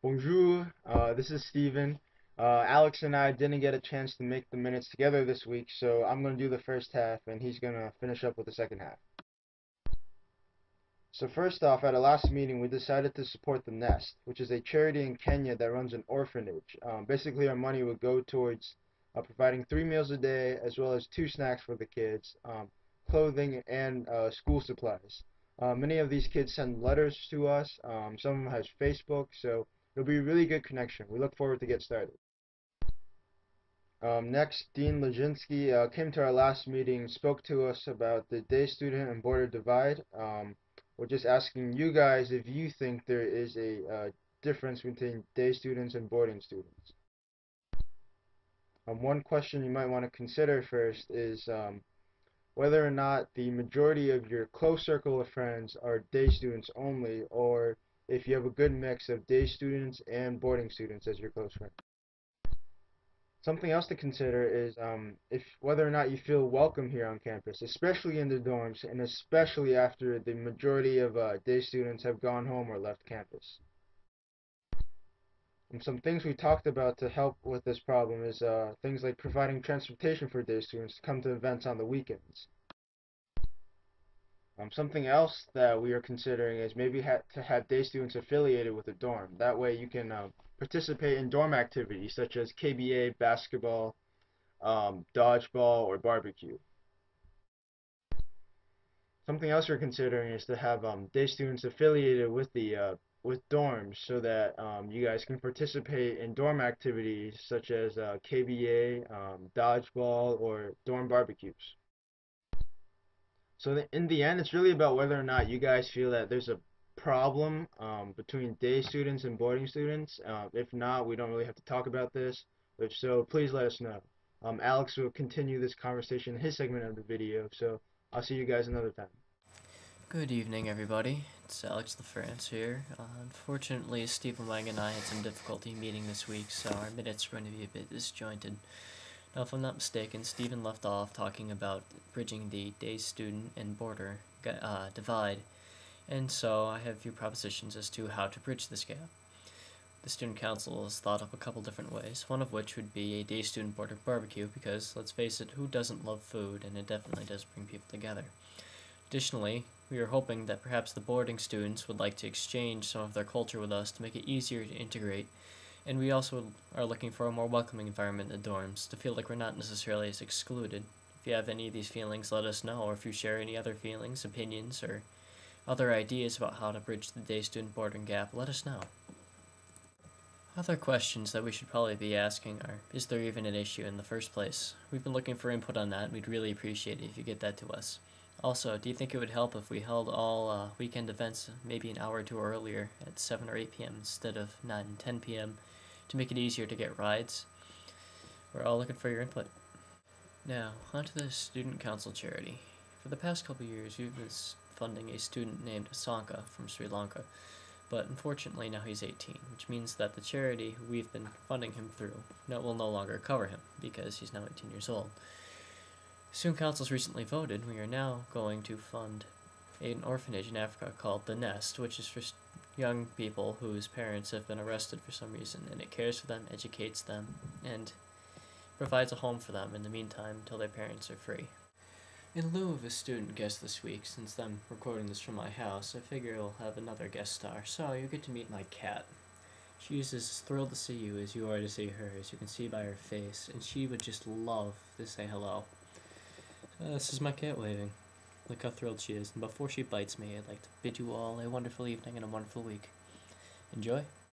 Bonjour, this is Steven. Alex and I didn't get a chance to make the minutes together this week, so I'm going to do the first half and he's going to finish up with the second half. So first off, at our last meeting, we decided to support the Nest, which is a charity in Kenya that runs an orphanage. Basically, our money would go towards providing 3 meals a day, as well as 2 snacks for the kids, clothing, and school supplies. Many of these kids send letters to us. Some of them has Facebook, so it'll be a really good connection. We look forward to get started. Next, Dean Lajinsky came to our last meeting, spoke to us about the day student and border divide. We're just asking you guys if you think there is a difference between day students and boarding students. One question you might want to consider first is whether or not the majority of your close circle of friends are day students only, or if you have a good mix of day students and boarding students as your close friends. Something else to consider is if whether or not you feel welcome here on campus, especially in the dorms, and especially after the majority of day students have gone home or left campus. And some things we talked about to help with this problem is things like providing transportation for day students to come to events on the weekends. Something else that we are considering is maybe to have day students affiliated with a dorm. That way you can participate in dorm activities such as KBA, basketball, dodgeball, or barbecue. Something else we're considering is to have day students affiliated with dorms so that you guys can participate in dorm activities such as KBA, dodgeball, or dorm barbecues. So in the end, it's really about whether or not you guys feel that there's a problem between day students and boarding students. If not, we don't really have to talk about this. If so, please let us know. Alex will continue this conversation in his segment of the video, so I'll see you guys another time. Good evening, everybody. It's Alex LaFrance here. Unfortunately, Stephen Wang and I had some difficulty meeting this week, so our minutes are going to be a bit disjointed. Now, if I'm not mistaken, Stephen left off talking about bridging the day student and border divide, and so I have a few propositions as to how to bridge this gap. The student council has thought of a couple different ways, one of which would be a day student border barbecue, because, let's face it, who doesn't love food, and it definitely does bring people together. Additionally, we are hoping that perhaps the boarding students would like to exchange some of their culture with us to make it easier to integrate, and we also are looking for a more welcoming environment in the dorms, to feel like we're not necessarily as excluded. If you have any of these feelings, let us know, or if you share any other feelings, opinions, or other ideas about how to bridge the day student boarding gap, let us know. Other questions that we should probably be asking are, is there even an issue in the first place? We've been looking for input on that, and we'd really appreciate it if you get that to us. Also, do you think it would help if we held all weekend events maybe an hour or two earlier at 7 or 8 p.m. instead of 9 and 10 p.m. to make it easier to get rides? We're all looking for your input. Now, onto the Student Council charity. For the past couple years, we've been funding a student named Sanka from Sri Lanka, but unfortunately now he's 18, which means that the charity we've been funding him through will no longer cover him because he's now 18 years old. Student Council's recently voted. We are now going to fund an orphanage in Africa called The Nest, which is for young people whose parents have been arrested for some reason, and it cares for them, educates them, and provides a home for them in the meantime until their parents are free. In lieu of a student guest this week, since I'm recording this from my house, I figure I'll have another guest star, so you get to meet my cat. She is as thrilled to see you as you are to see her, as you can see by her face, and she would just love to say hello. This is my cat waving. Look how thrilled she is. And before she bites me, I'd like to bid you all a wonderful evening and a wonderful week. Enjoy.